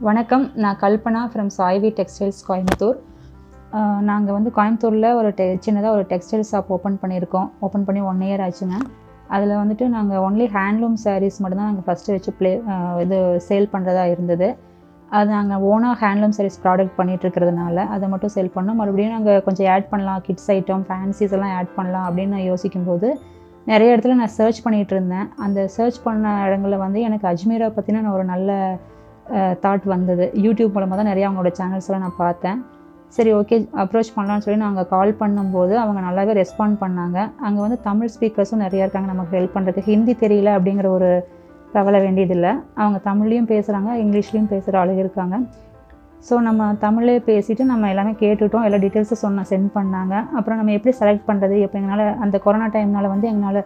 வணக்கம். நான் Kalpana from Saivi textiles Coimbatore. நாங்கள் வந்து கோயம்புத்தூரில் ஒரு சின்னதாக ஒரு டெக்ஸ்டைல் ஷாப் ஓப்பன் பண்ணியிருக்கோம். ஓப்பன் பண்ணி 1 இயர் ஆச்சுங்க. அதில் வந்துட்டு நாங்கள் ஒன்லி ஹேண்ட்லூம் சாரீஸ் மட்டும்தான் நாங்கள் ஃபஸ்ட்டு வச்சு சேல் பண்ணுறதா இருந்தது. அது நாங்கள் ஓனாக ஹேண்ட்லூம் சாரீஸ் ப்ராடக்ட் பண்ணிகிட்ருக்கிறதுனால அதை மட்டும் சேல் பண்ணோம். மறுபடியும் நாங்கள் கொஞ்சம் ஆட் பண்ணலாம், கிட்ஸ் ஐட்டம், ஃபேன்சிஸ் எல்லாம் ஆட் பண்ணலாம் அப்படின்னு நான் யோசிக்கும்போது நிறைய இடத்துல நான் சர்ச் பண்ணிகிட்டு இருந்தேன். அந்த சர்ச் பண்ண இடங்களில் வந்து எனக்கு அஜ்மீரா பற்றின நான் ஒரு நல்ல தாட் வந்தது. யூடியூப் மூலமாக தான் நிறையா அவங்களோட சேனல்ஸ்லாம் நான் பார்த்தேன். சரி, ஓகே, அப்ரோச் பண்ணலான்னு சொல்லி நாங்கள் கால் பண்ணும்போது அவங்க நல்லாவே ரெஸ்பாண்ட் பண்ணாங்க. அங்கே வந்து தமிழ் ஸ்பீக்கர்ஸும் நிறையா இருக்காங்க நமக்கு ஹெல்ப் பண்ணுறதுக்கு. ஹிந்தி தெரியல அப்படிங்கிற ஒரு கவலை வேண்டியதில்லை. அவங்க தமிழ்லேயும் பேசுகிறாங்க, இங்கிலீஷ்லேயும் பேசுகிற ஆளுங்க இருக்காங்க. ஸோ நம்ம தமிழே பேசிவிட்டு நம்ம எல்லாமே கேட்டுவிட்டோம். எல்லா டீட்டெயில்ஸும் சென்ட் பண்ணாங்க. அப்புறம் நம்ம எப்படி செலக்ட் பண்ணுறது, எப்போ எங்களால் அந்த கொரோனா டைம்னால் வந்து எங்களால்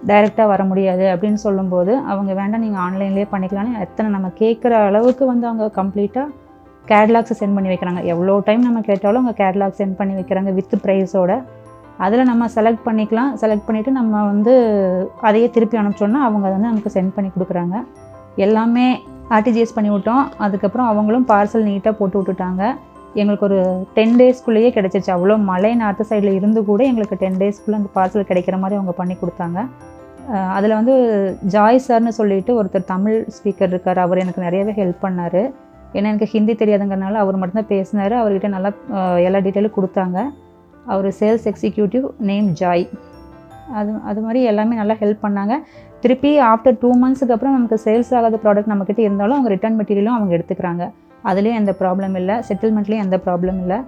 டைரெக்டாக வர முடியாது அப்படின்னு சொல்லும்போது அவங்க வேண்டாம், நீங்கள் ஆன்லைன்லேயே பண்ணிக்கலாம்னு எத்தனை நம்ம கேட்குற அளவுக்கு வந்து அவங்க கம்ப்ளீட்டாக கேட்லாக்ஸை சென்ட் பண்ணி வைக்கிறாங்க. எவ்வளோ டைம் நம்ம கேட்டாலும் அவங்க கேட்லாக் சென்ட் பண்ணி வைக்கிறாங்க வித் ப்ரைஸோட. அதில் நம்ம செலக்ட் பண்ணிக்கலாம். செலக்ட் பண்ணிவிட்டு நம்ம வந்து அதையே திருப்பி அனுப்பிச்சோன்னா அவங்க அதை வந்து நமக்கு சென்ட் பண்ணி கொடுக்குறாங்க. எல்லாமே ஆர்டிஜிஎஸ் பண்ணி விட்டோம். அதுக்கப்புறம் அவங்களும் பார்சல் நீட்டாக போட்டு விட்டுட்டாங்க. எங்களுக்கு ஒரு 10 டேஸ்க்குள்ளேயே கிடச்சிச்சு. அவ்வளோ மழை நார்த்து சைடில் இருந்து கூட எங்களுக்கு 10 டேஸ்க்குள்ளே அந்த பார்சல் கிடைக்கிற மாதிரி அவங்க பண்ணி கொடுத்தாங்க. அதில் வந்து ஜாய் சார்னு சொல்லிட்டு ஒருத்தர் தமிழ் ஸ்பீக்கர் இருக்கார். அவர் எனக்கு நிறையவே ஹெல்ப் பண்ணார். ஏன்னா எனக்கு ஹிந்தி தெரியாதுங்கிறனால அவர் மட்டும்தான் பேசினார். அவர்கிட்ட நல்லா எல்லா டீட்டெயிலும் கொடுத்தாங்க. அவர் சேல்ஸ் எக்ஸிக்யூட்டிவ், நேம் ஜாய். அது மாதிரி எல்லாமே நல்லா ஹெல்ப் பண்ணாங்க. திருப்பி ஆஃப்டர் 2 மந்த்ஸுக்கு அப்புறம் நமக்கு சேல்ஸ் ஆகாத ப்ராடக்ட் நம்மக்கிட்ட இருந்தாலும் அவங்க ரிட்டர்ன் மெட்டீரியலும் அவங்க எடுத்துக்கிறாங்க. அதுலேயும் எந்த ப்ராப்ளம் இல்லை, செட்டில்மெண்ட்லேயும் எந்த ப்ராப்ளம் இல்லை,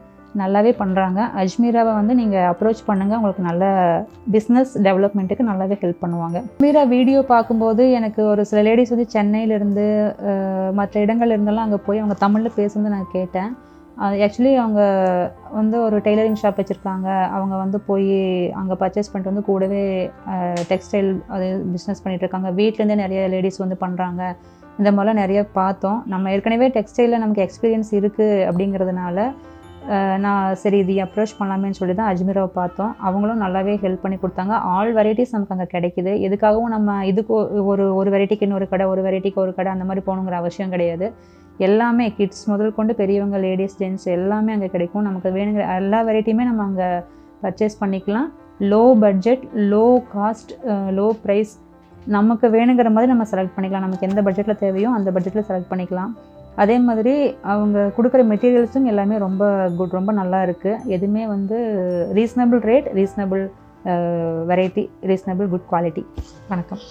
நல்லாவே பண்ணுறாங்க. அஜ்மீராவை வந்து நீங்கள் அப்ரோச் பண்ணுங்கள், உங்களுக்கு நல்ல பிஸ்னஸ் டெவலப்மெண்ட்டுக்கு நல்லாவே ஹெல்ப் பண்ணுவாங்க. அஜ்மீரா வீடியோ பார்க்கும்போது எனக்கு ஒரு சில லேடிஸ் வந்து சென்னையிலேருந்து மற்ற இடங்கள்ல இருந்தெல்லாம் அங்கே போய் அவங்க தமிழில் பேசுறது நான் கேட்டேன். ஆக்சுவலி அவங்க வந்து ஒரு டெய்லரிங் ஷாப் வச்சுருக்காங்க. அவங்க வந்து போய் அங்கே பர்ச்சேஸ் பண்ணிட்டு வந்து கூடவே டெக்ஸ்டைல் அது பிஸ்னஸ் பண்ணிகிட்ருக்காங்க. வீட்டிலேருந்தே நிறைய லேடிஸ் வந்து பண்ணுறாங்க. இந்த மாதிரிலாம் நிறைய பார்த்தோம். நம்ம ஏற்கனவே டெக்ஸ்டைலில் நமக்கு எக்ஸ்பீரியன்ஸ் இருக்குது அப்படிங்கிறதுனால நான் சரி இது அப்ரோச் பண்ணலாமேன்னு சொல்லி தான் அஜ்மீராவை பார்த்தோம். அவங்களும் நல்லாவே ஹெல்ப் பண்ணி கொடுத்தாங்க. ஆல் வெரைட்டிஸ் நமக்கு அங்கே கிடைக்கிது. எதுக்காகவும் நம்ம இதுக்கு ஒரு வெரைட்டிக்கு இன்னொரு கடை, ஒரு வெரைட்டிக்கு ஒரு கடை அந்த மாதிரி போகணுங்கிற அவசியம் கிடையாது. எல்லாமே கிட்ஸ் முதல் கொண்டு பெரியவங்க, லேடிஸ், ஜென்ட்ஸ் எல்லாமே அங்கே கிடைக்கும். நமக்கு வேணுங்கிற எல்லா வெரைட்டியுமே நம்ம அங்கே பர்ச்சேஸ் பண்ணிக்கலாம். Low budget, low cost, low price. நமக்கு வேணுங்கிற மாதிரி நம்ம செலக்ட் பண்ணிக்கலாம். நமக்கு எந்த பட்ஜெட்டில் தேவையோ அந்த பட்ஜெட்டில் செலக்ட் பண்ணிக்கலாம். அதே மாதிரி அவங்க கொடுக்குற மெட்டீரியல்ஸும் எல்லாமே ரொம்ப குட், ரொம்ப நல்லா இருக்குது. எதுவுமே வந்து reasonable rate, reasonable variety, reasonable good quality. வணக்கம்.